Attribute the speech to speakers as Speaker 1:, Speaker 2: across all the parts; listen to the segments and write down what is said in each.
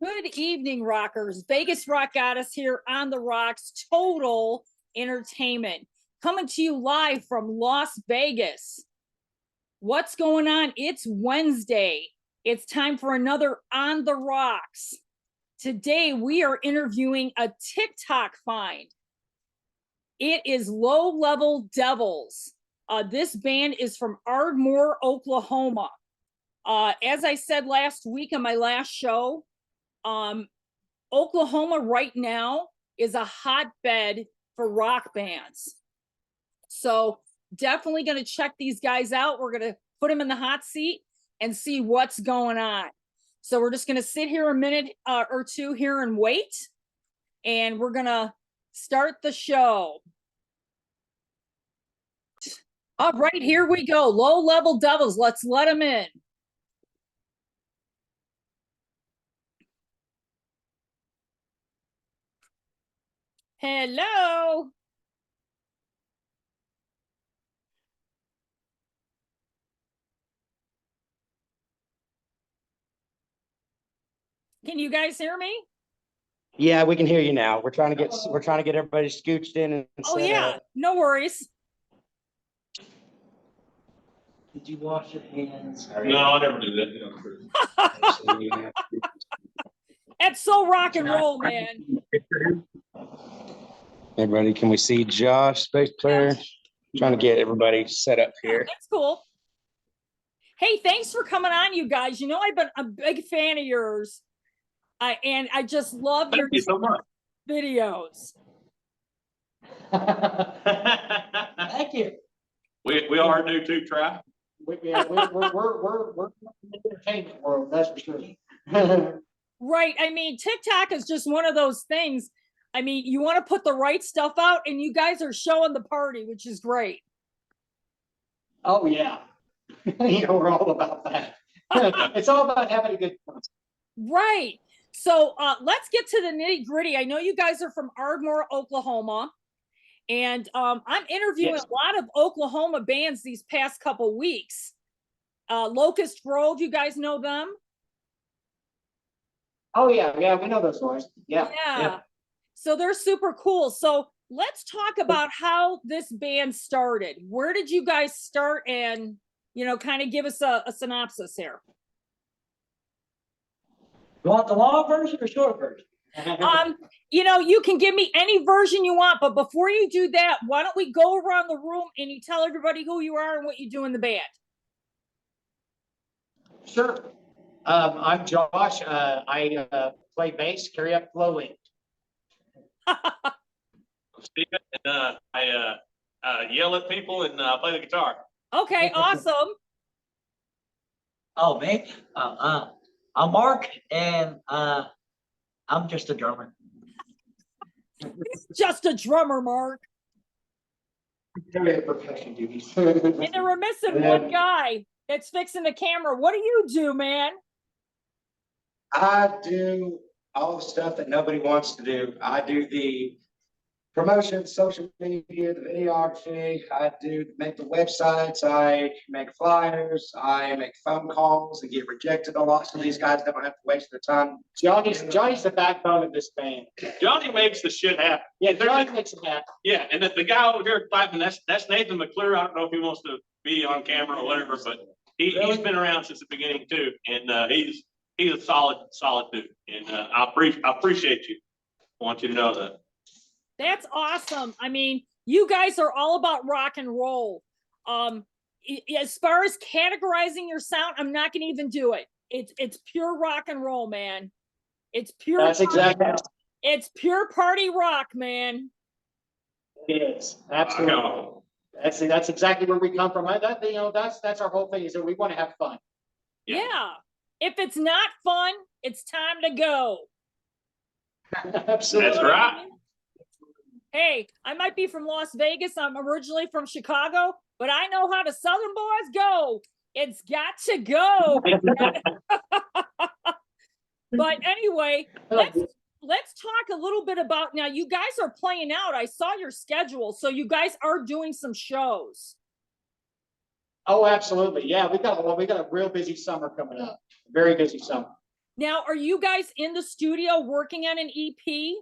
Speaker 1: Good evening, rockers. Vegas Rock Goddess here on the Rocks Total Entertainment, coming to you live from Las Vegas. What's going on? It's Wednesday. It's time for another On the Rocks. Today, we are interviewing a TikTok find. It is Low Level Devils. This band is from Ardmore, Oklahoma. As I said last week on my last show, Oklahoma right now is a hotbed for rock bands. So definitely going to check these guys out. We're going to put them in the hot seat and see what's going on. So we're just going to sit here a minute or two here and wait. And we're going to start the show. All right, here we go. Low Level Devils. Let's let them in. Hello. Can you guys hear me?
Speaker 2: Yeah, we can hear you now. We're trying to get everybody scooched in and
Speaker 1: oh yeah, no worries.
Speaker 2: Did you wash your hands?
Speaker 3: No, I never do that.
Speaker 1: That's so rock and roll, man.
Speaker 2: Everybody, can we see Josh, space player? Trying to get everybody set up here.
Speaker 1: That's cool. Hey, thanks for coming on, you guys. You know, I've been a big fan of yours. And I just love your
Speaker 3: so much.
Speaker 1: videos.
Speaker 2: Thank you.
Speaker 3: We are new too, Try.
Speaker 2: We're in the entertainment world, that's for sure.
Speaker 1: Right. I mean, TikTok is just one of those things. I mean, you want to put the right stuff out, and you guys are showing the party, which is great.
Speaker 2: Oh, yeah. You know, we're all about that. It's all about having a good time.
Speaker 1: Right. So let's get to the nitty gritty. I know you guys are from Ardmore, Oklahoma, and I'm interviewing a lot of Oklahoma bands these past couple weeks. Locust Grove, you guys know them?
Speaker 2: Oh, yeah, we know those guys. Yeah.
Speaker 1: So they're super cool. So let's talk about how this band started. Where did you guys start? And, you know, kind of give us a synopsis here.
Speaker 2: You want the long version or short version?
Speaker 1: You know, you can give me any version you want, but before you do that, why don't we go around the room and you tell everybody who you are and what you do in the band?
Speaker 4: Sure. I'm Josh. I play bass, carry up flowing.
Speaker 3: Steven, and I yell at people and play the guitar.
Speaker 1: Okay, awesome.
Speaker 5: Oh, me? I'm Mark, and I'm just a drummer.
Speaker 1: Just a drummer, Mark.
Speaker 4: Percussion duties.
Speaker 1: And then we're missing one guy that's fixing the camera. What do you do, man?
Speaker 4: I do all the stuff that nobody wants to do. I do the promotion, social media, the videography. I make the websites. I make flyers. I make phone calls and get rejected a lot. So these guys don't have to waste their time. Johnny's the backbone of this band.
Speaker 3: Johnny makes the shit happen.
Speaker 4: Yeah, Johnny makes it happen.
Speaker 3: Yeah, and the guy over here clapping, that's Nathan McClure. I don't know if he wants to be on camera or whatever, but he's been around since the beginning too, and he's a solid dude, and I appreciate you. I want you to know that.
Speaker 1: That's awesome. I mean, you guys are all about rock and roll. As far as categorizing your sound, I'm not gonna even do it. It's pure rock and roll, man. It's pure.
Speaker 4: That's exactly.
Speaker 1: It's pure party rock, man.
Speaker 4: It is absolutely. That's exactly where we come from. That's our whole thing, is that we want to have fun.
Speaker 1: Yeah. If it's not fun, it's time to go.
Speaker 4: Absolutely.
Speaker 3: That's right.
Speaker 1: Hey, I might be from Las Vegas. I'm originally from Chicago, but I know how the Southern boys go. It's got to go. But anyway, let's talk a little bit about, now you guys are playing out. I saw your schedule. So you guys are doing some shows.
Speaker 4: Oh, absolutely. Yeah, we got a real busy summer coming up. Very busy summer.
Speaker 1: Now, are you guys in the studio working on an E EP?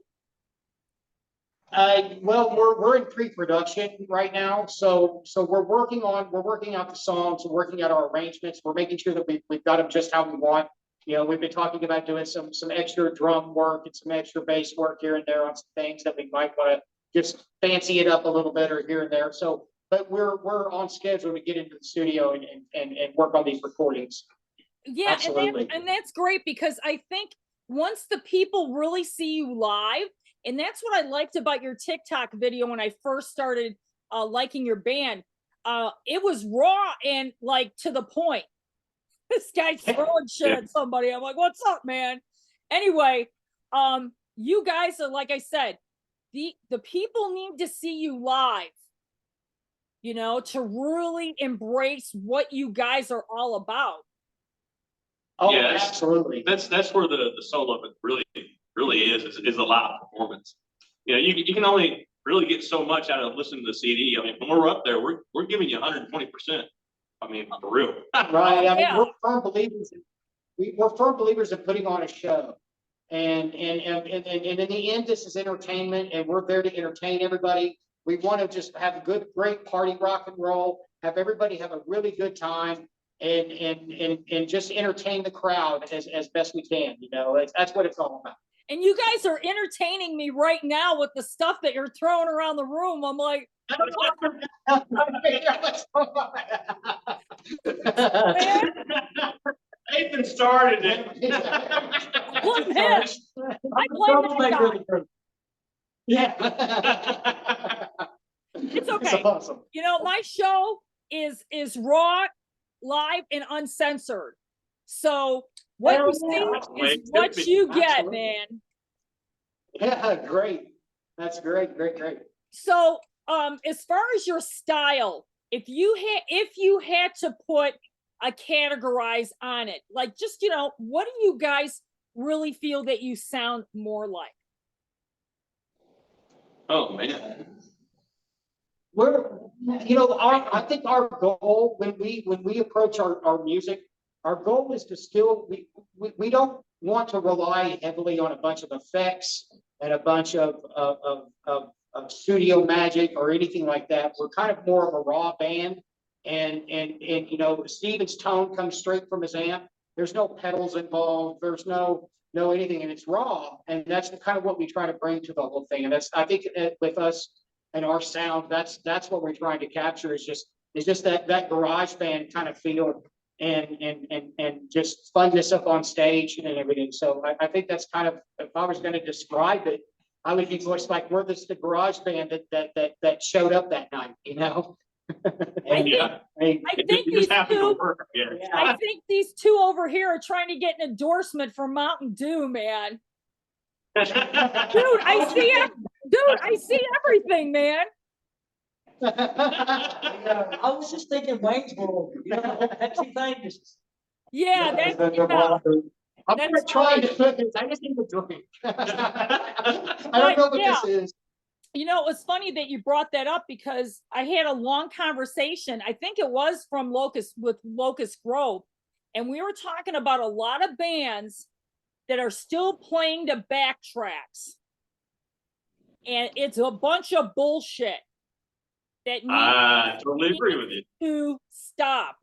Speaker 2: Well, we're in pre-production right now, so we're working out the songs, we're working out our arrangements, we're making sure that we've got them just how we want. You know, we've been talking about doing some extra drum work and some extra bass work here and there on some things that we might want to just fancy it up a little bit or here and there. So, but we're on schedule to get into the studio and work on these recordings.
Speaker 1: Yeah,
Speaker 2: Absolutely.
Speaker 1: and that's great because I think once the people really see you live, and that's what I liked about your TikTok video when I first started liking your band. It was raw and like to the point. This guy's throwing shit at somebody. I'm like, what's up, man? Anyway, you guys are, like I said, the people need to see you live, you know, to really embrace what you guys are all about.
Speaker 2: Oh,
Speaker 3: Yeah,
Speaker 2: absolutely.
Speaker 3: That's where the soul of it really is a live performance. You know, you can only really get so much out of listening to the CD. I mean, when we're up there, we're giving you 120%. I mean, for real.
Speaker 2: Right. I mean,
Speaker 1: Yeah.
Speaker 2: we're firm believers. We're firm believers in putting on a show. And in the end, this is entertainment, and we're there to entertain everybody. We want to just have a great party rock and roll, have everybody have a really good time, and just entertain the crowd as best we can. You know, that's what it's all about.
Speaker 1: And you guys are entertaining me right now with the stuff that you're throwing around the room. I'm like,
Speaker 3: Nathan started it.
Speaker 1: blame him. I blame that guy.
Speaker 2: Yeah.
Speaker 1: It's okay.
Speaker 2: It's awesome.
Speaker 1: You know, my show is raw, live, and uncensored. So what
Speaker 2: Hell
Speaker 1: you
Speaker 2: yeah.
Speaker 1: see is what you get,
Speaker 2: Absolutely.
Speaker 1: man.
Speaker 2: Yeah, great. That's great.
Speaker 1: So as far as your style, if you had to put a categorize on it, like, just, you know, what do you guys really feel that you sound more like?
Speaker 3: Oh man.
Speaker 2: I think our goal when we approach our music, our goal is to still, we don't want to rely heavily on a bunch of effects and a bunch of studio magic or anything like that. We're kind of more of a raw band, and you know, Steven's tone comes straight from his amp. There's no pedals involved. There's no anything, and it's raw, and that's kind of what we try to bring to the whole thing. And that's, I think, with us and our sound, that's what we're trying to capture, is just that garage band kind of feel, and just funness up on stage and everything. So I think that's kind of, if I was going to describe it, I would be voiced like we're the garage band that showed up that night, you know.
Speaker 1: I think these two,
Speaker 3: Yeah.
Speaker 1: I think these two over here are trying to get an endorsement from Mountain Dew, man. Dude, I see everything, man.
Speaker 5: I was just thinking Waynesboro, you know, Pepsi things.
Speaker 1: Yeah,
Speaker 2: I'm
Speaker 1: That's
Speaker 2: not trying to cook this. I just need a drink. I don't know what this is.
Speaker 1: You know, it's funny that you brought that up because I had a long conversation. I think it was from Locust Grove, and we were talking about a lot of bands that are still playing the backtracks, and it's a bunch of bullshit that
Speaker 3: I totally agree with you.
Speaker 1: to stop,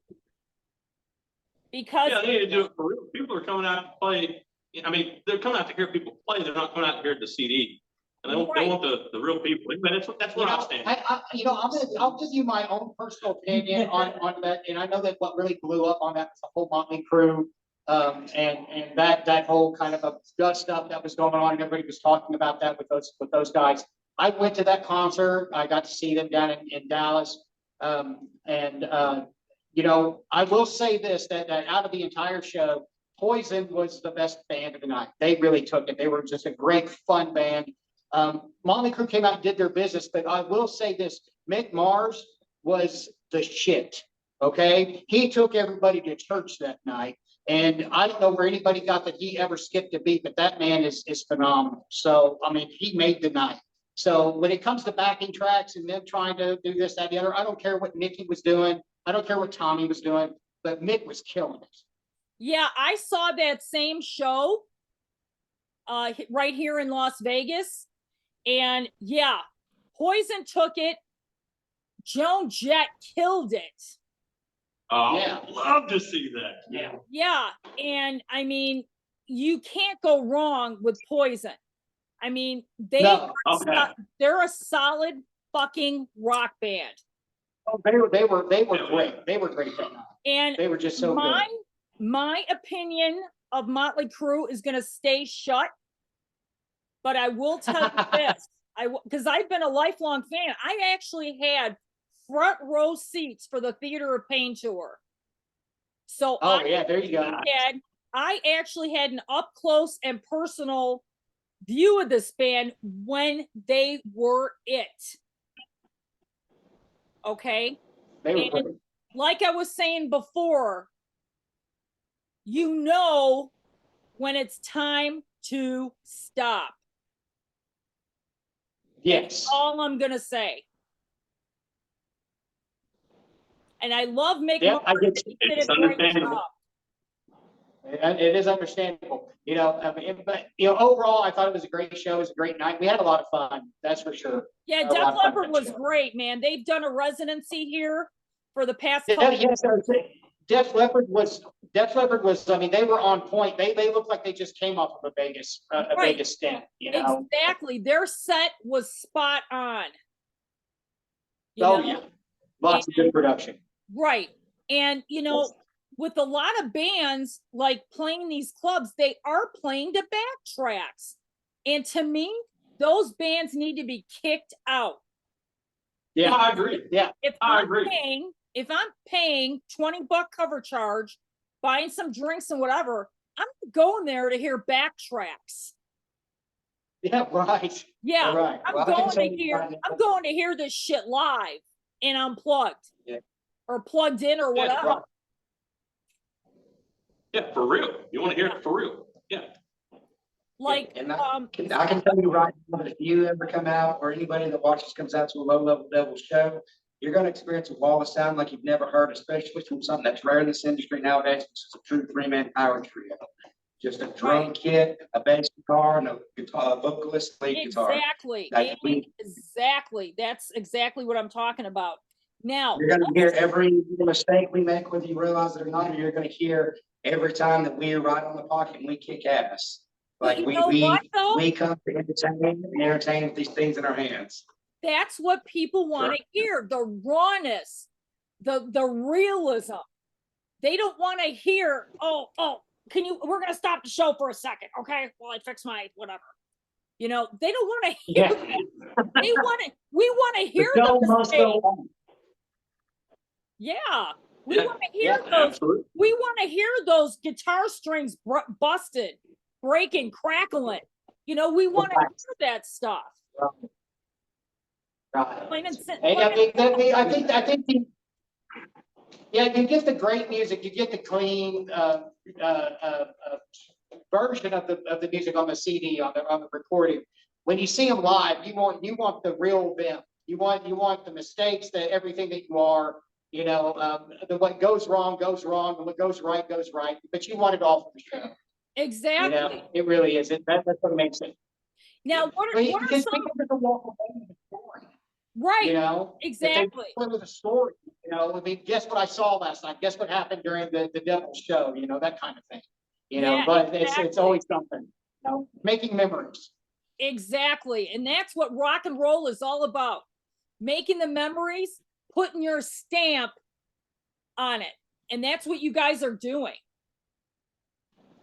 Speaker 1: because
Speaker 3: Yeah, they need to do it for real. People are coming out to play. I mean, they're coming out to hear people play. They're not coming out to hear the CD. And they want the real people. But that's where I stand.
Speaker 2: I'll give you my own personal opinion on that. And I know that what really blew up on that was the whole Motley Crue, and that whole kind of a gut stuff that was going on, and everybody was talking about that with those guys. I went to that concert. I got to see them down in Dallas, you know, I will say this, that out of the entire show, Poison was the best band of the night. They really took it. They were just a great, fun band. Motley Crue came out and did their business, but I will say this, Mick Mars was the shit, okay? He took everybody to church that night, and I don't know where anybody got that he ever skipped a beat, but that man is phenomenal. So, I mean, he made the night. So when it comes to backing tracks and them trying to do this, that, the other, I don't care what Nicky was doing. I don't care what Tommy was doing, but Mick was killing it.
Speaker 1: Yeah, I saw that same show right here in Las Vegas. And yeah, Poison took it. Joan Jett killed it.
Speaker 3: Oh,
Speaker 2: Yeah.
Speaker 3: I'd love to see that.
Speaker 2: Yeah.
Speaker 1: Yeah, and I mean, you can't go wrong with Poison. I mean,
Speaker 2: No.
Speaker 3: Okay.
Speaker 1: they're a solid fucking rock band.
Speaker 2: Oh, they were great. They were great that night.
Speaker 1: And
Speaker 2: They were just so
Speaker 1: my
Speaker 2: good.
Speaker 1: my opinion of Motley Crue is gonna stay shut. But I will tell you this, because I've been a lifelong fan. I actually had front row seats for the Theater of Pain tour. So
Speaker 2: Oh yeah, there you go.
Speaker 1: I actually had an up close and personal view of this band when they were it. Okay.
Speaker 2: They were
Speaker 1: And
Speaker 2: great.
Speaker 1: like I was saying before, you know when it's time to stop.
Speaker 2: Yes.
Speaker 1: That's all I'm gonna say. And I love Mick
Speaker 2: Yep, I
Speaker 1: Mars.
Speaker 2: get you.
Speaker 1: He did
Speaker 3: It's
Speaker 1: a great
Speaker 3: understandable.
Speaker 1: job.
Speaker 2: It is understandable, you know, I mean, but, you know, overall, I thought it was a great show. It was a great night. We had a lot of fun, that's for sure.
Speaker 1: Yeah,
Speaker 2: Had a lot
Speaker 1: Def
Speaker 2: of fun
Speaker 1: Leppard
Speaker 2: that
Speaker 1: was
Speaker 2: show.
Speaker 1: great, man. They've done a residency here for the past
Speaker 2: Yeah,
Speaker 1: couple.
Speaker 2: yes, I was saying, Def Leppard was, I mean, they were on point. They looked like they just came off of a Vegas, a
Speaker 1: Right.
Speaker 2: Vegas stint, you know?
Speaker 1: Exactly. Their set was spot on. You
Speaker 2: Oh,
Speaker 1: know?
Speaker 2: yeah. Lots of good production.
Speaker 1: Right. And, you know, with a lot of bands like playing these clubs, they are playing to backtracks. And to me, those bands need to be kicked out.
Speaker 2: Yeah,
Speaker 3: I agree.
Speaker 2: yeah.
Speaker 3: I agree.
Speaker 1: If I'm paying $20 cover charge, buying some drinks and whatever, I'm going there to hear backtracks.
Speaker 2: Yeah, right.
Speaker 1: Yeah,
Speaker 2: Right.
Speaker 1: I'm
Speaker 2: Well, I can
Speaker 1: going
Speaker 2: tell
Speaker 1: to
Speaker 2: you
Speaker 1: hear.
Speaker 2: right now-
Speaker 1: I'm going to hear this shit live and unplugged,
Speaker 2: Yeah.
Speaker 1: or plugged in, or
Speaker 3: Yeah,
Speaker 1: whatever.
Speaker 2: right.
Speaker 3: Yeah, for real. You want to hear it for real? Yeah.
Speaker 1: Like,
Speaker 4: And I can tell you right now that if you ever come out, or anybody that watches comes out to a low level devil show, you're gonna experience a wall of sound like you've never heard, especially from something that's rare in this industry nowadays, which is a true three-man power trio. Just a drum kit, a bass guitar, and a guitar, a vocalist, lead guitar.
Speaker 1: exactly,
Speaker 4: Like,
Speaker 1: exactly. That's exactly what I'm talking about. Now,
Speaker 4: You're gonna hear every mistake we make, whether you realize it or not, or you're gonna hear every time that we are right on the pocket and we kick ass. Like
Speaker 1: you know what, though?
Speaker 4: we come to entertain with these things in our hands.
Speaker 1: That's what people want to hear: the rawness, the realism. They don't want to hear, oh, can you? We're gonna stop the show for a second, okay? While I fix my whatever. You know, they don't want to hear.
Speaker 2: Yeah.
Speaker 1: They want to. We want to hear
Speaker 2: The show
Speaker 1: the
Speaker 2: must
Speaker 1: mistake.
Speaker 2: go on.
Speaker 1: Yeah, we
Speaker 3: Yeah,
Speaker 1: want to hear
Speaker 2: yeah,
Speaker 1: those.
Speaker 3: Absolutely.
Speaker 1: We want to hear those guitar strings busted, breaking, crackling. You know, we want to hear that stuff.
Speaker 2: Right.
Speaker 1: Plain and simple.
Speaker 2: And I think yeah, you get the great music, you get the clean version of the music on the CD, on the recording. When you see them live, you want the real them. You want the mistakes, everything that you are. You know, what goes wrong, and what goes right. But you want it all from the show.
Speaker 1: Exactly.
Speaker 2: You know, it really is. That's what makes it.
Speaker 1: Now, what are
Speaker 2: Because
Speaker 1: some?
Speaker 2: people just walk away with the story.
Speaker 1: Right.
Speaker 2: You know,
Speaker 1: Exactly.
Speaker 2: If they play with a story. You know, I mean, guess what I saw last night? Guess what happened during the Devil's show? You know, that kind of thing. You know,
Speaker 1: Yeah,
Speaker 2: but it's
Speaker 1: exactly.
Speaker 2: always something. You know, making memories.
Speaker 1: Exactly. And that's what rock and roll is all about. Making the memories, putting your stamp on it. And that's what you guys are doing.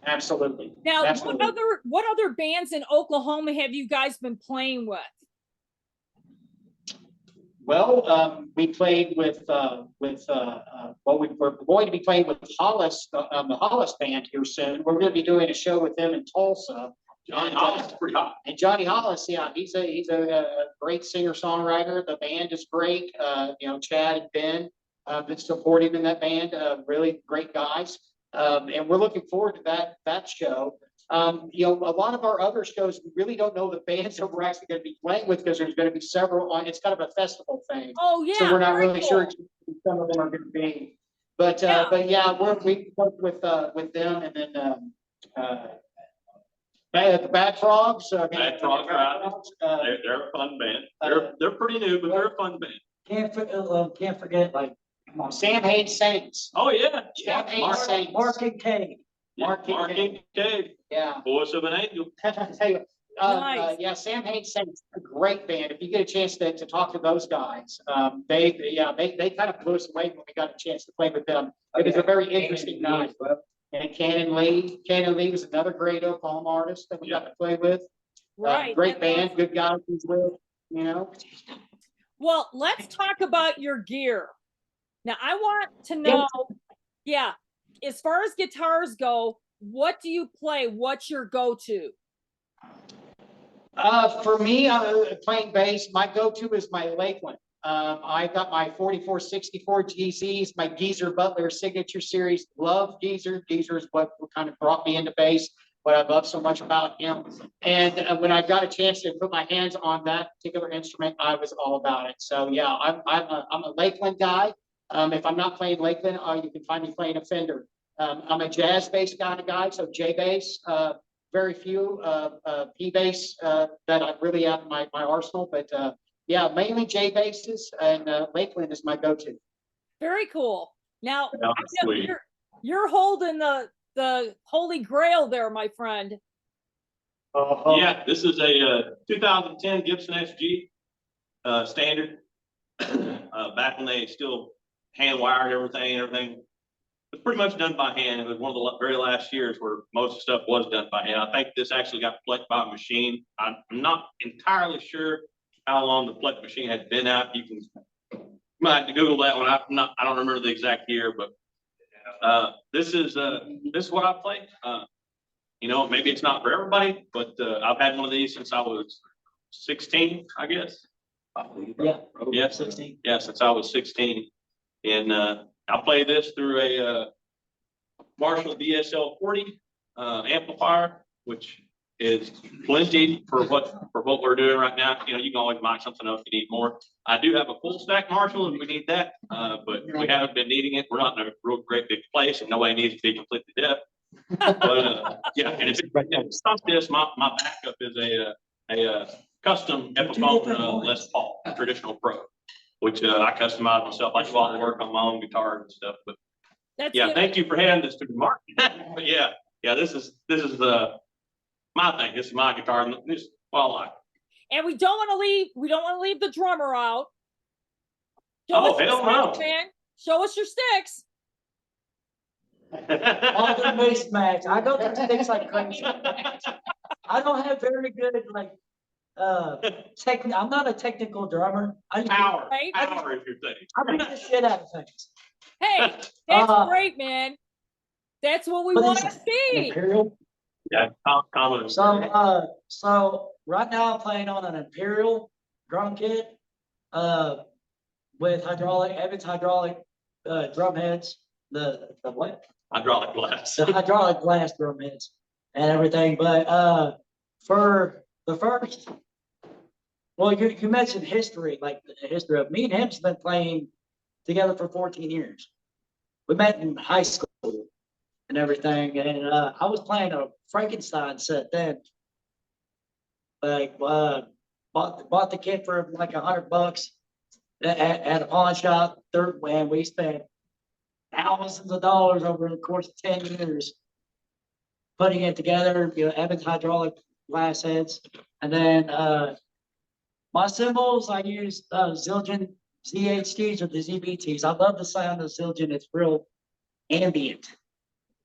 Speaker 2: Absolutely.
Speaker 1: Now,
Speaker 2: Absolutely.
Speaker 1: what other bands in Oklahoma have you guys been playing with?
Speaker 2: Well, we played with well, we're going to be playing with Hollis, the Hollis band here soon. We're going to be doing a show with them in Tulsa.
Speaker 3: Johnny Hollis is pretty hot.
Speaker 2: And Johnny Hollis, yeah, he's a great singer-songwriter. The band is great. You know, Chad and Ben been supportive in that band. Really great guys. And we're looking forward to that show. You know, a lot of our other shows, we really don't know the bands that we're actually going to be playing with, because there's going to be several on. It's kind of a festival thing.
Speaker 1: Oh, yeah.
Speaker 2: So we're not
Speaker 1: very
Speaker 2: really
Speaker 1: cool.
Speaker 2: sure some of them are going to be. But
Speaker 1: Yeah.
Speaker 2: yeah, we worked with them, and then the Bad Frogs.
Speaker 3: Bad Frogs are out. They're a fun band. They're pretty new, but they're a fun band.
Speaker 5: Can't forget, like,
Speaker 2: Sam Hayes Saints.
Speaker 3: Oh, yeah.
Speaker 2: Sam Hayes
Speaker 3: Mark,
Speaker 2: Saints.
Speaker 5: Mark and Kay.
Speaker 2: Mark
Speaker 3: Mark
Speaker 2: Kincaid.
Speaker 3: Kincaid,
Speaker 2: Yeah.
Speaker 3: Voice of an Angel.
Speaker 2: Tell you,
Speaker 1: Nice.
Speaker 2: yeah, Sam Hayes Saints, a great band. If you get a chance to talk to those guys, they kind of blew us away when we got a chance to play with them. It was a very interesting night. And Cannon Lee was another great Oklahoma artist that we got to play with.
Speaker 1: Right.
Speaker 2: Great
Speaker 1: that's
Speaker 2: band,
Speaker 1: awesome.
Speaker 2: good guys he's with, you know.
Speaker 1: Well, let's talk about your gear. Now, I want to know, yeah, as far as guitars go, what do you play? What's your go-to?
Speaker 2: For me, playing bass, my go-to is my Lakeland. I got my 4464 GZs, my Geezer Butler signature series. Love Geezer. Geezer is what kind of brought me into bass, what I love so much about him. And when I got a chance to put my hands on that particular instrument, I was all about it. So yeah, I'm a Lakeland guy. If I'm not playing Lakeland, you can find me playing a Fender. I'm a jazz bass kind of guy, so J bass. Very few P bass that I really have in my arsenal, but yeah, mainly J basses, and Lakeland is my go-to.
Speaker 1: Very cool. Now,
Speaker 3: Yeah,
Speaker 1: I know
Speaker 3: sweet.
Speaker 1: you're holding the holy grail there, my friend.
Speaker 3: Yeah, this is a 2010 Gibson SG standard. Back when they still hand wired everything was pretty much done by hand. It was one of the very last years where most of the stuff was done by hand. I think this actually got plucked by a machine. I'm not entirely sure how long the pluck machine had been out. You might have to Google that one. I don't remember the exact year, but this is what I play. You know, maybe it's not for everybody, but I've had one of these since I was 16, I guess. Yeah,
Speaker 5: 16.
Speaker 3: Yeah, since I was 16. And I play this through a Marshall DSL 40 amplifier, which is plenty for what we're doing right now. You know, you can always buy something else if you need more. I do have a full stack Marshall if we need that, but we haven't been needing it. We're not in a real great big place, and nobody needs to be completely deaf. But yeah, and if it's not this, my backup is a custom Epiphone Les Paul traditional pro, which I customize myself. I do all the work on my own guitars and stuff. But
Speaker 1: That's
Speaker 3: yeah,
Speaker 1: good.
Speaker 3: thank you for handing this to me, Mark. But yeah, this is my thing. This is my guitar. And this, well,
Speaker 1: And we don't want to leave the drummer out. Show
Speaker 3: Oh,
Speaker 1: us your
Speaker 3: hell no.
Speaker 1: sticks, man. Show us your sticks.
Speaker 5: All the bass match. I go through things like crazy. I don't have very good, like, I'm not a technical drummer.
Speaker 3: Power,
Speaker 1: Right?
Speaker 3: power is your thing.
Speaker 5: I beat the shit out of things.
Speaker 1: Hey, that's
Speaker 5: Uh,
Speaker 1: great, man. That's what we
Speaker 5: But
Speaker 1: want
Speaker 5: it's
Speaker 1: to see.
Speaker 5: Imperial.
Speaker 3: Yeah, common.
Speaker 5: So right now I'm playing on an Imperial drum kit, with Evans hydraulic, drum heads, the what?
Speaker 3: Hydraulic blast.
Speaker 5: The hydraulic blast drum heads and everything, but, for the first, well, you mentioned history, like the history of me and him's been playing together for 14 years. We met in high school and everything, and I was playing a Frankenstein set then. Like, bought the kit for like $100 at a pawn shop. And we spent thousands of dollars over the course of 10 years putting it together. You know, Evans hydraulic glass heads, and then my cymbals I use Zildjian ZHTs or the ZBTs. I love the sound of Zildjian. It's real ambient,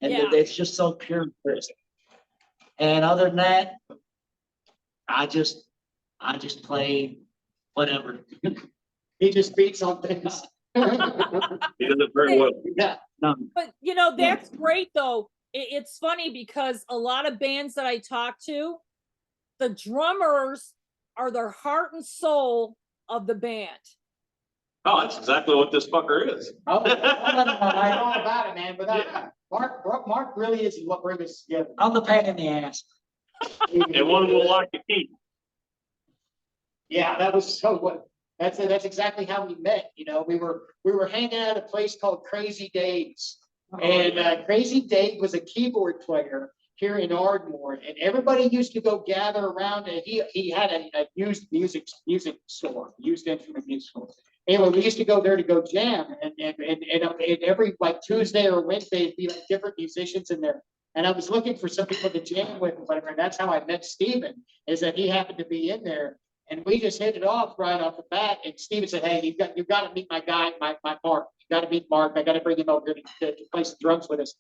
Speaker 5: and
Speaker 1: Yeah.
Speaker 5: it's just so pure and crisp. And other than that, I just play whatever.
Speaker 2: He just beats on things.
Speaker 3: He does it very well.
Speaker 2: Yeah.
Speaker 1: But you know, that's great though. It's funny because a lot of bands that I talk to, the drummers are the heart and soul of the band.
Speaker 3: Oh, that's exactly what this fucker is.
Speaker 2: Oh, I know all about it, man. But Mark really is what brings us together.
Speaker 5: I'm the pain in the ass.
Speaker 3: And one will like to keep.
Speaker 2: Yeah, that was so what. That's exactly how we met. You know, we were hanging out at a place called Crazy Dave's, and Crazy Dave was a keyboard player here in Ardmore, and everybody used to go gather around. And he had a used music store, used instrument music store. Anyway, we used to go there to go jam, and every like Tuesday or Wednesday, it'd be like different musicians in there. And I was looking for some people to jam with, and whatever. And that's how I met Steven, is that he happened to be in there. And we just hit it off right off the bat. And Steven said, "Hey, you've got to meet my guy, my Mark. You got to meet Mark. I got to bring him over to play some drums with us."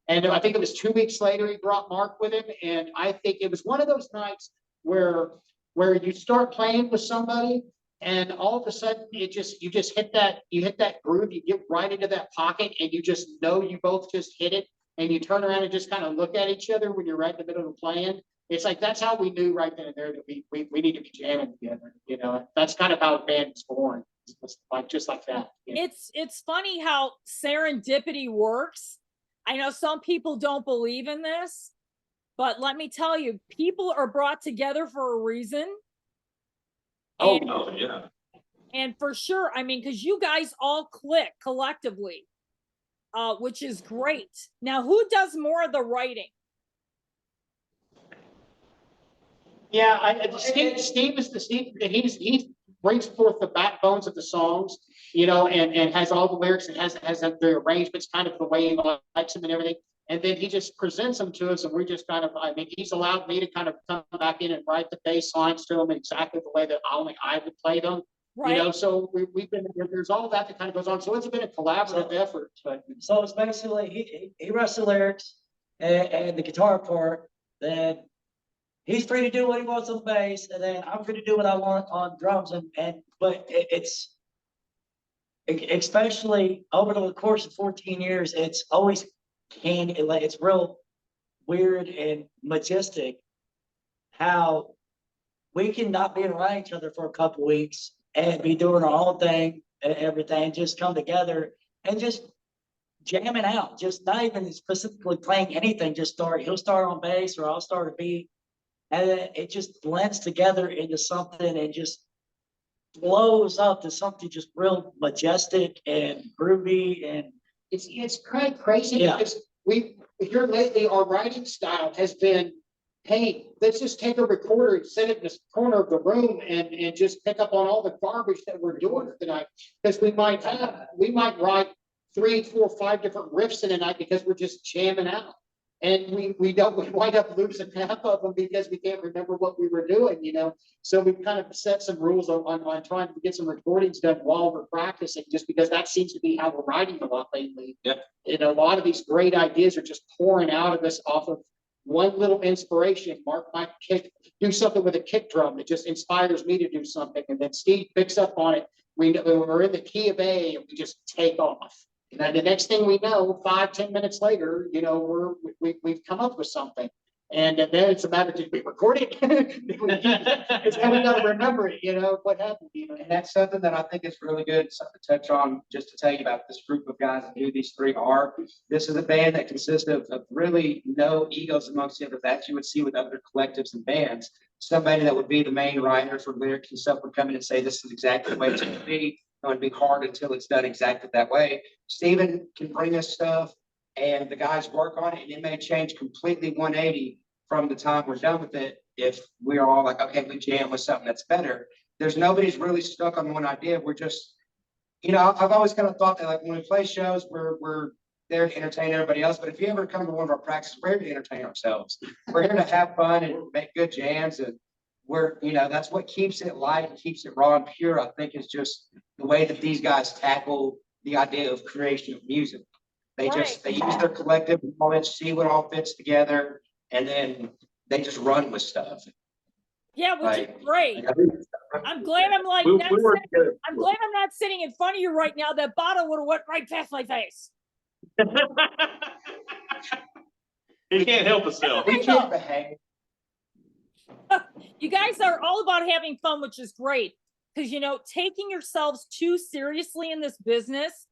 Speaker 2: And I think it was 2 weeks later he brought Mark with him. And I think it was one of those nights where you start playing with somebody, and all of a sudden you just hit that groove. You get right into that pocket, and you just know you both just hit it. And you turn around and just kind of look at each other when you're right in the middle of playing. It's like, that's how we knew right then and there that we need to be jamming together. You know, that's kind of how the band was born. It's like, just like that. You know?
Speaker 1: It's funny how serendipity works. I know some people don't believe in this, but let me tell you, people are brought together for a reason.
Speaker 3: Oh,
Speaker 1: And,
Speaker 3: no, yeah.
Speaker 1: and for sure, I mean, because you guys all click collectively, which is great. Now, who does more of the writing?
Speaker 2: Yeah, Steve is the Steve. He brings forth the backbones of the songs, you know, and has all the lyrics and has the arrangements kind of the way he likes them and everything. And then he just presents them to us, and we're just kind of, I mean, he's allowed me to kind of come back in and write the bass lines to them exactly the way that only I would play them.
Speaker 1: Right.
Speaker 2: You know, so we've been, there's all that kind of goes on. So it's been a collaborative effort. But
Speaker 5: So it's basically, he writes the lyrics and the guitar part, then he's free to do what he wants on bass, and then I'm free to do what I want on drums. But it's especially over the course of 14 years, it's always it's real weird and majestic how we can not be around each other for a couple weeks and be doing our own thing and everything, just come together and just jamming out, just not even specifically playing anything, he'll start on bass or I'll start a beat. And it just blends together into something and just blows up to something just real majestic and groovy. And
Speaker 2: it's kind of crazy
Speaker 5: Yeah.
Speaker 2: because we here lately, our writing style has been, hey, let's just take a recorder and set it in the corner of the room and just pick up on all the garbage that we're doing tonight. Because we might write 3, 4, 5 different riffs in a night because we're just jamming out. And we wind up losing half of them because we can't remember what we were doing, you know. So we've kind of set some rules on trying to get some recordings done while we're practicing, just because that seems to be how we're writing a lot lately.
Speaker 3: Yeah.
Speaker 2: You know, a lot of these great ideas are just pouring out of us off of one little inspiration. Mark might do something with a kick drum that just inspires me to do something, and then Steve picks up on it. We're in the key of A, and we just take off. And the next thing we know, 5-10 minutes later, you know, we've come up with something. And then it's a matter of, did we record it? It's kind of got to remember it, you know, what happened. You know?
Speaker 4: And that's something that I think is really good, something to touch on, just to tell you about this group of guys and who these three are. This is a band that consists of really no egos amongst the other that you would see with other collectives and bands. Somebody that would be the main writer for lyrics and stuff would come in and say, this is exactly the way it's going to be. It would be hard until it's done exactly that way. Steven can bring us stuff and the guys work on it, and it may change completely 180 from the time we're done with it. If we're all like, okay, we jam with something that's better. There's nobody's really stuck on one idea. We're just, you know, I've always kind of thought that like when we play shows, we're there to entertain everybody else. But if you ever come to one of our practices, we're here to entertain ourselves. We're here to have fun and make good jams. And we're, you know, that's what keeps it light and keeps it raw and pure, I think, is just the way that these guys tackle the idea of creation of music. They they use their collective knowledge, see what all fits together, and then they just run with stuff.
Speaker 1: Yeah, which is great. I'm glad I'm like,
Speaker 3: We
Speaker 1: not
Speaker 3: were
Speaker 1: sitting-
Speaker 3: good.
Speaker 1: I'm glad I'm not sitting in front of you right now. That bottle would have went right past my face.
Speaker 3: He can't help himself.
Speaker 4: We can't behave.
Speaker 1: You guys are all about having fun, which is great. Because, you know, taking yourselves too seriously in this business,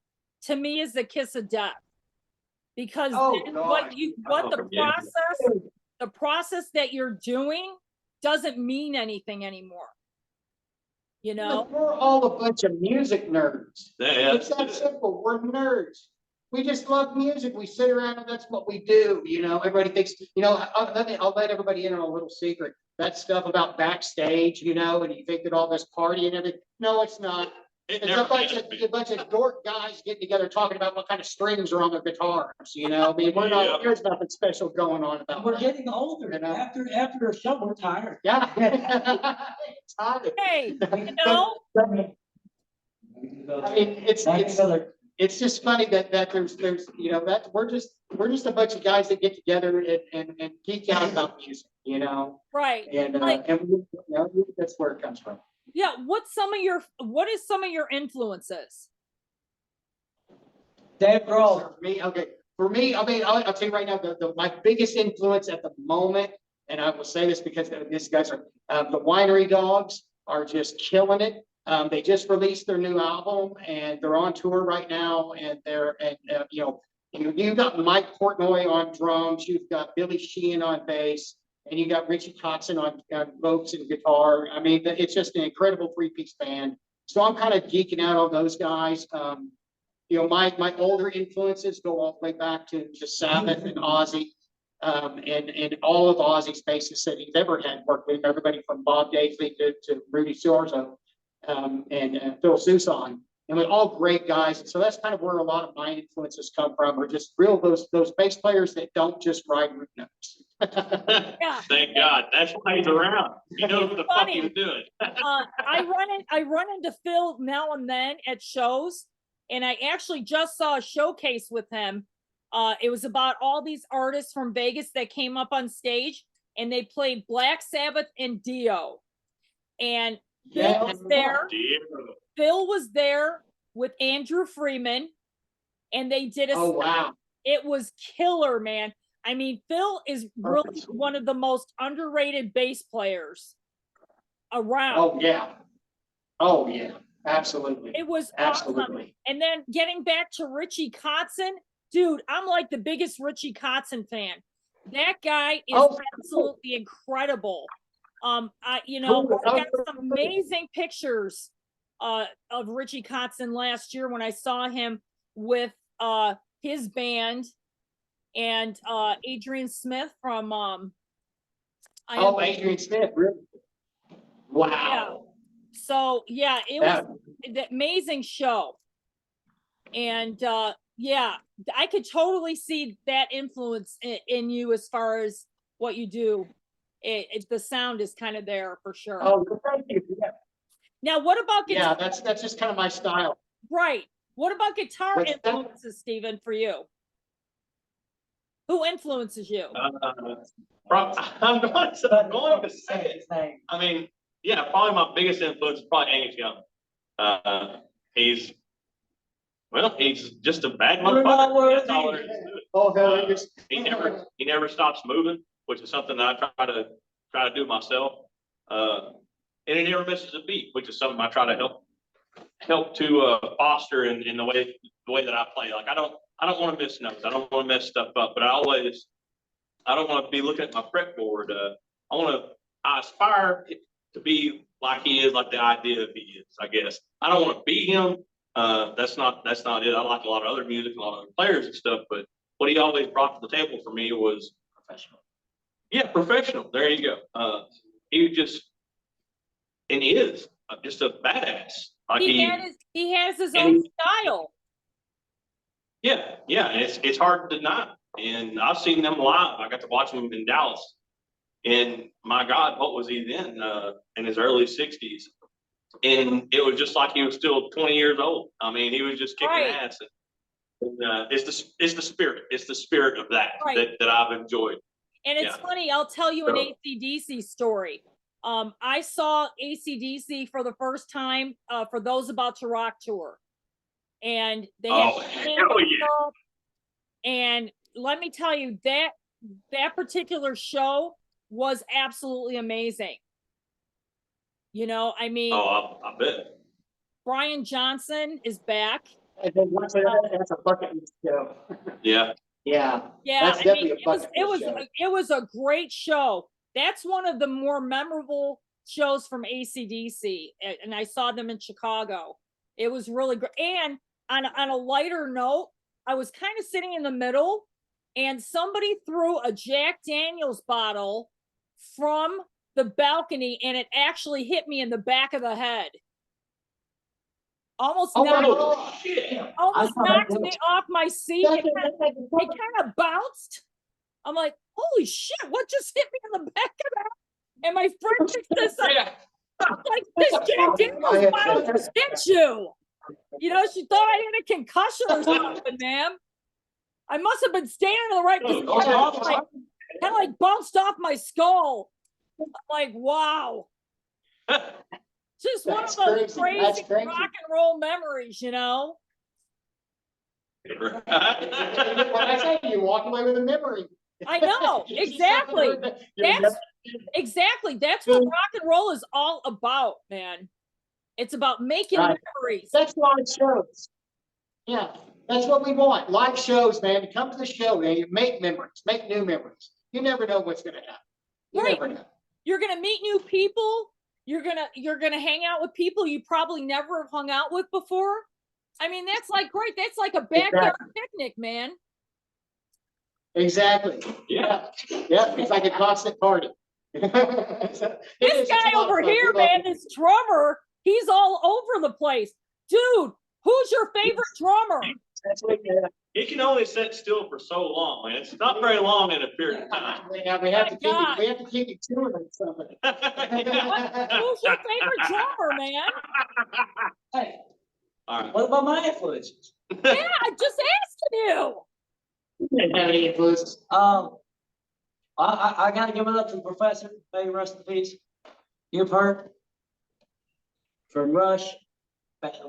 Speaker 1: to me, is the kiss of death. Because then the process that you're doing doesn't mean anything anymore. you know?
Speaker 2: We're all a bunch of music nerds.
Speaker 3: Yeah,
Speaker 2: It's that simple. We're nerds. We just love music. We sit around and that's what we do. You know, everybody thinks, you know, I'll let everybody in on a little secret. That stuff about backstage, you know, and you think that all this party and everything. No, it's not.
Speaker 3: it
Speaker 2: It's
Speaker 3: never
Speaker 2: a bunch of dork guys getting together talking about what kind of strings are on their guitars. You know, I mean, we're not,
Speaker 3: Yeah.
Speaker 2: there's nothing special going on about
Speaker 5: We're
Speaker 2: that.
Speaker 5: getting older.
Speaker 2: You know?
Speaker 5: After a show, we're tired.
Speaker 2: Yeah. Tired.
Speaker 1: Hey, you know,
Speaker 2: I mean, it's just funny that there's you know that we're just a bunch of guys that get together and geek out about music, you know,
Speaker 1: right.
Speaker 2: and
Speaker 1: Like-
Speaker 2: you know, that's where it comes from.
Speaker 1: Yeah, what is some of your influences?
Speaker 5: Dave Grohl.
Speaker 2: For me, I mean, I'll tell you right now, my biggest influence at the moment, and I will say this because these guys are the Winery Dogs are just killing it. They just released their new album and they're on tour right now, and you know, you've got Mike Portnoy on drums, you've got Billy Sheehan on bass, and you got Richie Kotzen on vocals and guitar. I mean, it's just an incredible three-piece band. So I'm kind of geeking out on those guys. You know, my older influences go all the way back to Sabbath and Ozzy, and all of Ozzy's bassists that he's ever had worked with, everybody from Bob Daisley to Rudy Sorzo, and Phil Soussan. And we're all great guys. And so that's kind of where a lot of my influences come from, are just those bass players that don't just ride root notes.
Speaker 1: Yeah.
Speaker 3: Thank God. That's why he's around. You know what the fuck he was doing.
Speaker 1: I run into Phil now and then at shows, and I actually just saw a showcase with him. It was about all these artists from Vegas that came up on stage, and they played Black Sabbath and Dio. And Phil was there. Phil was there with Andrew Freeman, and they did a.
Speaker 2: Oh wow!
Speaker 1: It was killer, man. I mean, Phil is really one of the most underrated bass players around.
Speaker 2: Oh yeah, absolutely.
Speaker 1: It was
Speaker 2: absolutely
Speaker 1: awesome. And then getting back to Richie Kotzen, dude, I'm like the biggest Richie Kotzen fan. That guy is absolutely incredible. You know, I got some amazing pictures of Richie Kotzen last year when I saw him with his band and Adrian Smith from
Speaker 2: Adrian Smith, really? Wow.
Speaker 1: Yeah. So yeah, it was an amazing show. And yeah, I could totally see that influence in you as far as what you do. The sound is kind of there for sure.
Speaker 2: Oh, thank you. Yeah.
Speaker 1: Now, what about guitar?
Speaker 2: Yeah, that's just kind of my style.
Speaker 1: Right. What about guitar
Speaker 2: What's that?
Speaker 1: influences, Stephen, for you? Who influences you?
Speaker 3: I'm going to say it. I mean, yeah, probably my biggest influence is probably Angus Young. He's just a bad motherfucker. That's all there is to it.
Speaker 2: Oh, hell,
Speaker 3: He never stops moving, which is something that I try to do myself. And he never misses a beat, which is something I try to help to foster in the way that I play. Like I don't want to miss notes. I don't want to mess stuff up, but I don't want to be looking at my fretboard. I aspire to be like he is, like the idea of he is, I guess. I don't want to be him. That's not it. I like a lot of other music, a lot of other players and stuff, but what he always brought to the table for me was professional. Yeah, professional. There you go. He just, and he is just a badass. Like
Speaker 1: he has his own style.
Speaker 3: Yeah, it's hard to deny. And I've seen them live. I got to watch them in Dallas. And my God, what was he then? In his early 60s. And it was just like he was still 20 years old. I mean, he was just kicking ass. And it's the spirit. It's the spirit of that I've enjoyed.
Speaker 1: And it's funny, I'll tell you an AC/DC story. I saw AC/DC for the first time for those about to rock tour. And they had and let me tell you, that particular show was absolutely amazing. You know, I mean,
Speaker 3: I bet.
Speaker 1: Brian Johnson is back.
Speaker 2: And then that's a bucket list show.
Speaker 3: Yeah.
Speaker 2: Yeah.
Speaker 1: Yeah.
Speaker 2: That's definitely a bucket list show.
Speaker 1: It was a great show. That's one of the more memorable shows from AC/DC, and I saw them in Chicago. It was really great. And on a lighter note, I was kind of sitting in the middle, and somebody threw a Jack Daniels bottle from the balcony, and it actually hit me in the back of the head. Almost
Speaker 2: Oh, my
Speaker 1: knocked,
Speaker 3: Oh, shit.
Speaker 1: almost
Speaker 5: I thought
Speaker 1: knocked
Speaker 5: that
Speaker 1: me
Speaker 5: was-
Speaker 1: off my seat. It kind of bounced. I'm like, holy shit, what just hit me in the back of that? And my friend picks this up,
Speaker 3: Yeah.
Speaker 1: like, this Jack Daniels bottle just hit you. You know, she thought I had a concussion or something, man. I must have been standing in the right position. Kind of like bounced off my skull. I'm like, wow. Just one of
Speaker 2: That's
Speaker 1: those
Speaker 2: crazy. That's
Speaker 1: crazy
Speaker 2: crazy.
Speaker 1: rock and roll memories, you know?
Speaker 2: When I say you walk away with a memory.
Speaker 1: I know,
Speaker 2: You see something
Speaker 1: exactly.
Speaker 2: that you'll
Speaker 1: That's
Speaker 2: never-
Speaker 1: exactly. That's what rock and roll is all about, man. It's about making
Speaker 2: Right.
Speaker 1: memories.
Speaker 2: That's live shows. Yeah, that's what we want. Live shows, man. Come to the show, man. You make memories, make new memories. You never know what's gonna happen. You
Speaker 1: Right.
Speaker 2: never know.
Speaker 1: You're gonna meet new people. You're gonna hang out with people you probably never have hung out with before. I mean, that's like great. That's like a backyard picnic, man.
Speaker 2: Exactly.
Speaker 3: Yeah.
Speaker 2: Yeah, it's like a constant party.
Speaker 1: This guy over here, man, this drummer, he's all over the place. Dude, who's your favorite drummer?
Speaker 2: That's what
Speaker 3: He can only sit still for so long, man. It's not very long in a period of time.
Speaker 2: Yeah, we have to keep
Speaker 1: God.
Speaker 2: it, we have to keep it chewing on something.
Speaker 1: Who's your favorite drummer, man?
Speaker 5: Hey,
Speaker 3: All right.
Speaker 5: what about my influences?
Speaker 1: Yeah, I'm just asking you.
Speaker 2: Didn't have any influence.
Speaker 5: I gotta give it up to the professor, may he rest in peace. You've heard from Rush,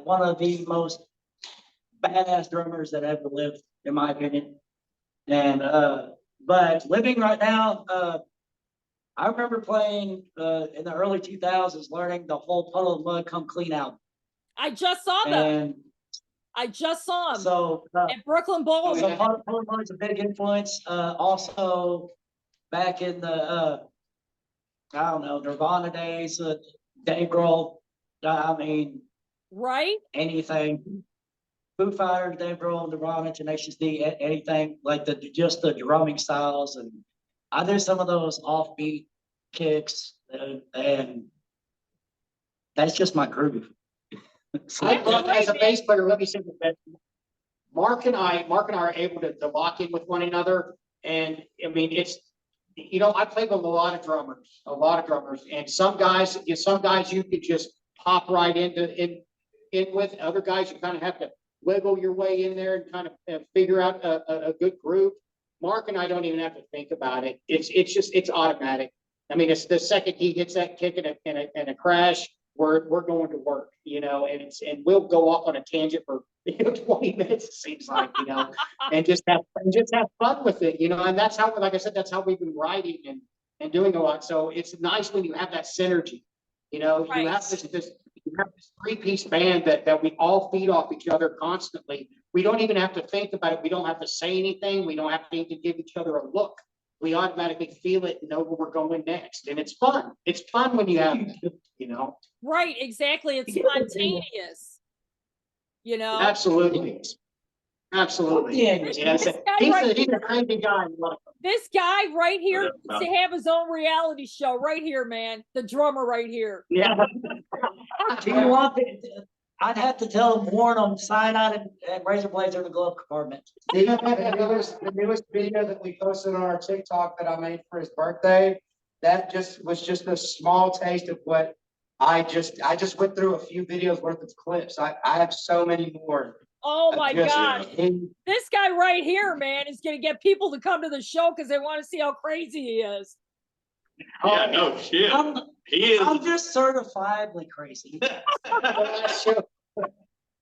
Speaker 5: one of the most badass drummers that ever lived, in my opinion. And but living right now, I remember playing in the early 2000s, learning the whole Puddle of Mud Come Clean out.
Speaker 1: I just saw them.
Speaker 5: And
Speaker 1: I just saw them
Speaker 5: so
Speaker 1: at Brooklyn Bowl.
Speaker 5: so Puddle of Mud's a big influence. Also back in the I don't know, Nirvana days, Dave Grohl, I mean,
Speaker 1: Right?
Speaker 5: anything. Foo Fighters, Dave Grohl, Nirvana, Tenacious D, anything like just the drumming styles, and I do some of those offbeat kicks, and that's just my groove. So,
Speaker 2: As a bass player, let me say that Mark and I are able to lock in with one another. And I mean, it's, you know, I play with a lot of drummers, and some guys you could just pop right in with. Other guys, you kind of have to wiggle your way in there and kind of figure out a good groove. Mark and I don't even have to think about it. It's automatic. I mean, it's the second he hits that kick and a crash, we're going to work, you know, and we'll go off on a tangent for 20 minutes, it seems like, you know, and just have fun with it, you know, and that's how, like I said, that's how we've been writing and doing a lot. So it's nice when you have that synergy, you know,
Speaker 1: Right.
Speaker 2: you have this 3-piece band that we all feed off each other constantly. We don't even have to think about it. We don't have to say anything. We don't have to even give each other a look. We automatically feel it and know where we're going next. And it's fun. It's fun when you have, you know.
Speaker 1: Right, exactly. It's spontaneous. You know?
Speaker 2: Absolutely. Absolutely.
Speaker 5: Yeah.
Speaker 2: Yes.
Speaker 1: This guy right
Speaker 2: He's a crazy guy.
Speaker 1: This guy right here
Speaker 3: Yeah.
Speaker 1: needs to have his own reality show right here, man. The drummer right here.
Speaker 2: Yeah.
Speaker 5: do you want I'd have to tell them, warn them, cyanide and razor blades are in the glove compartment.
Speaker 4: The newest video that we posted on our TikTok that I made for his birthday, that was just a small taste of what I just went through a few videos worth of clips. I have so many more.
Speaker 1: Oh my
Speaker 4: Just-
Speaker 1: God. This guy right here, man, is gonna get people to come to the show because they want to see how crazy he is.
Speaker 3: Yeah, no shit.
Speaker 5: I'm
Speaker 3: He
Speaker 5: I'm
Speaker 3: is.
Speaker 5: just certifiably crazy.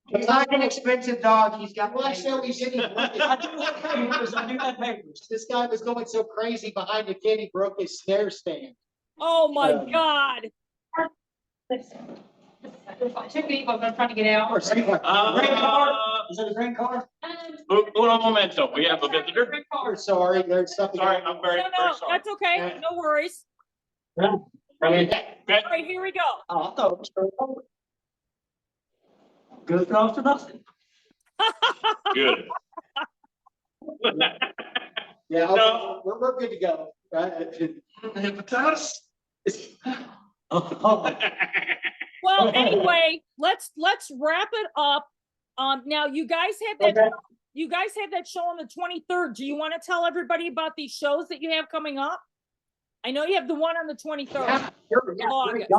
Speaker 2: He's
Speaker 4: Like an expensive dog, he's got.
Speaker 2: Last show we did,
Speaker 5: I do have papers, I do have papers.
Speaker 2: this guy was going so crazy behind the kid, he broke his snare stand.
Speaker 1: Oh my
Speaker 2: Um,
Speaker 1: God.
Speaker 6: Two people, I'm trying to get out.
Speaker 5: Green car? Is it a green car?
Speaker 3: Uno momento. We have a visitor.
Speaker 2: We're sorry, there's something.
Speaker 3: Sorry, I'm very,
Speaker 1: No,
Speaker 3: very
Speaker 1: no,
Speaker 3: sorry.
Speaker 1: that's okay. No worries.
Speaker 3: Okay.
Speaker 1: All right, here we go.
Speaker 5: Oh, I thought it was straight over. Good enough for nothing.
Speaker 3: Good.
Speaker 2: Yeah,
Speaker 3: No.
Speaker 2: okay, we're good to go, right?
Speaker 3: Hepatitis.
Speaker 5: Oh,
Speaker 1: Well, anyway, let's wrap it up. Now you guys had that
Speaker 2: Okay.
Speaker 1: you guys had that show on the 23rd. Do you want to tell everybody about these shows that you have coming up? I know you have the one on the 23rd
Speaker 2: Yeah, sure, yeah,
Speaker 1: of August.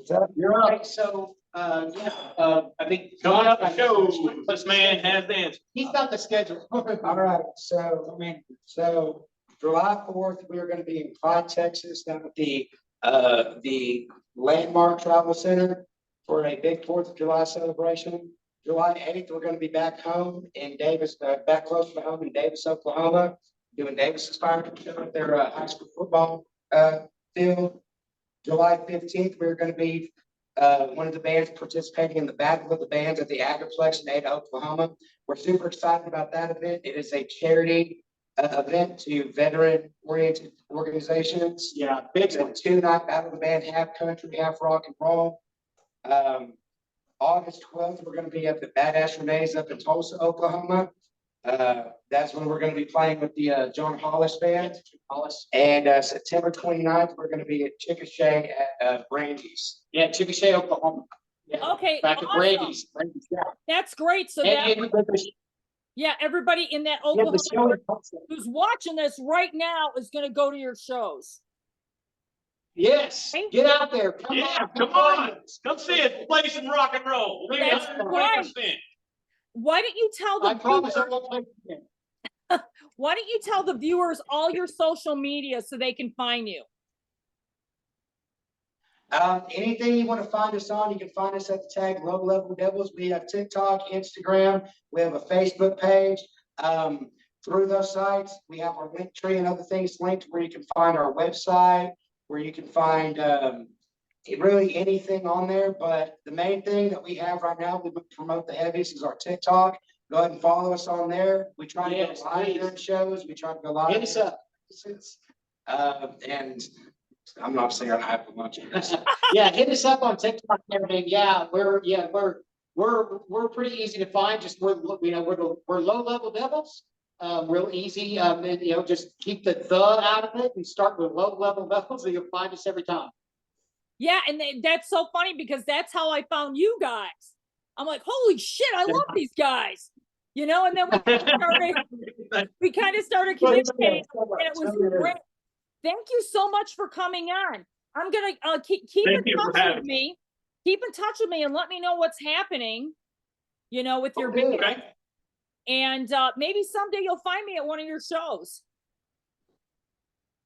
Speaker 2: John,
Speaker 4: You're
Speaker 2: okay,
Speaker 4: up.
Speaker 2: so, yeah, I think.
Speaker 3: Coming up the show, this man has the answer.
Speaker 2: He's got the schedule.
Speaker 4: All right, so July 4th, we are gonna be in Clyde, Texas, down at the Landmark Travel Center for a big 4th of July celebration. July 8th, we're gonna be back home in Davis, back close to home in Davis, Oklahoma, doing Davis's Fire Show at their high school football field. July 15th, we're gonna be one of the bands participating in the Battle of the Bands at the Agriplex in Ada, Oklahoma. We're super excited about that event. It is a charity event to veteran-oriented organizations.
Speaker 2: Yeah, big
Speaker 4: It's a
Speaker 2: one.
Speaker 4: 2-night Battle of the Band, half country, half rock and roll. August 12th, we're gonna be at the Badass Renee's up in Tulsa, Oklahoma. That's when we're gonna be playing with the John Hollis Band. And September 29th, we're gonna be at Chickasha at Brandy's.
Speaker 2: Yeah, Chickasha, Oklahoma. Yeah,
Speaker 1: Okay,
Speaker 2: back at
Speaker 1: awesome.
Speaker 2: Brandy's, yeah.
Speaker 1: That's great. So
Speaker 2: And
Speaker 1: that yeah, everybody in that
Speaker 2: yeah,
Speaker 1: Oklahoma
Speaker 2: the show is-
Speaker 1: who's watching this right now is going to go to your shows.
Speaker 2: Yes, get out there. Come
Speaker 3: Yeah,
Speaker 2: on.
Speaker 3: come on. Come see it. Play some rock and roll. We'll be
Speaker 1: That's
Speaker 3: 120%.
Speaker 1: Why don't you tell the
Speaker 2: I promise I
Speaker 1: viewers,
Speaker 2: won't play again.
Speaker 1: why don't you tell the viewers all your social media so they can find you?
Speaker 4: Anything you want to find us on, you can find us at the tag Low Level Devils. We have TikTok, Instagram, we have a Facebook page. Through those sites, we have our link tree and other things linked where you can find our website, where you can find really anything on there. But the main thing that we have right now, we promote the heaviest, is our TikTok. Go ahead and follow us on there. We try to
Speaker 2: Yes,
Speaker 4: go live
Speaker 2: please.
Speaker 4: during shows. We try to go live.
Speaker 2: Hit us up.
Speaker 4: And I'm obviously gonna have a bunch of this.
Speaker 2: Yeah, hit us up on TikTok and everything. Yeah, we're pretty easy to find. Just we're low level devils. Real easy. And just keep the out of it and start with low level devils, and you'll find us every time.
Speaker 1: Yeah, and that's so funny because that's how I found you guys. I'm like, holy shit, I love these guys. And then we kind of started communicating, and it was great. Thank you so much for coming on. I'm gonna keep
Speaker 3: Thank
Speaker 1: in
Speaker 3: you for
Speaker 1: touch
Speaker 3: having
Speaker 1: with me. Keep in touch with me and let me know what's happening. With your band.
Speaker 3: Okay.
Speaker 1: And maybe someday you'll find me at one of your shows.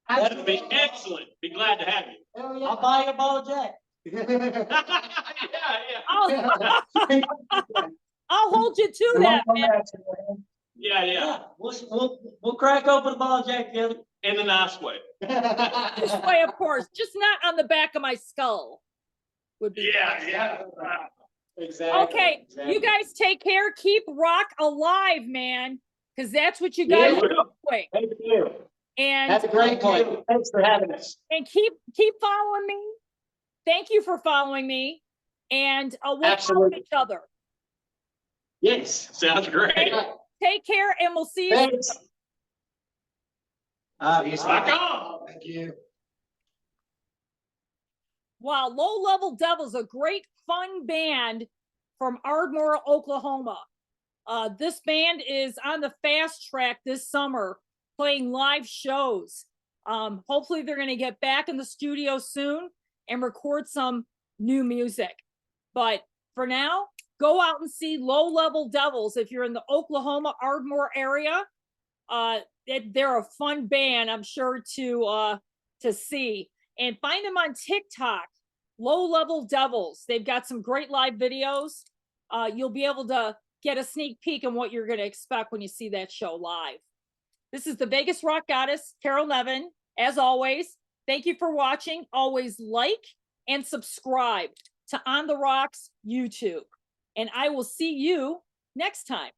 Speaker 3: That would be excellent. Be glad to have you.
Speaker 2: Hell yeah.
Speaker 5: I'll buy you a ball of Jack.
Speaker 3: Yeah.
Speaker 1: I'll hold you to that, man.
Speaker 3: Yeah.
Speaker 5: We'll crack open a ball of Jack together.
Speaker 3: In a nice way.
Speaker 1: This way, of course, just not on the back of my skull. Would be
Speaker 3: Yeah.
Speaker 2: Exactly.
Speaker 1: okay.
Speaker 2: Exactly.
Speaker 1: You guys take care. Keep rock alive, man, because that's what you guys
Speaker 2: Yeah.
Speaker 1: are doing.
Speaker 2: Thank you.
Speaker 1: And
Speaker 2: Have a great one. Thanks for having us.
Speaker 1: keep following me. Thank you for following me, and we'll follow
Speaker 2: Absolutely.
Speaker 1: each other.
Speaker 2: Yes.
Speaker 3: Sounds great.
Speaker 1: Take care, and we'll see you.
Speaker 2: Thanks.
Speaker 3: Rock on.
Speaker 4: Thank you.
Speaker 1: Wow, Low Level Devils, a great fun band from Ardmore, Oklahoma. This band is on the fast track this summer, playing live shows. Hopefully they're going to get back in the studio soon and record some new music. But for now, go out and see Low Level Devils if you're in the Oklahoma Ardmore area. They're a fun band, I'm sure, to see. And find them on TikTok, Low Level Devils. They've got some great live videos. You'll be able to get a sneak peek on what you're going to expect when you see that show live. This is the Vegas Rock Goddess, Carol Nevin. As always, thank you for watching. Always like and subscribe to On the Rocks YouTube. And I will see you next time.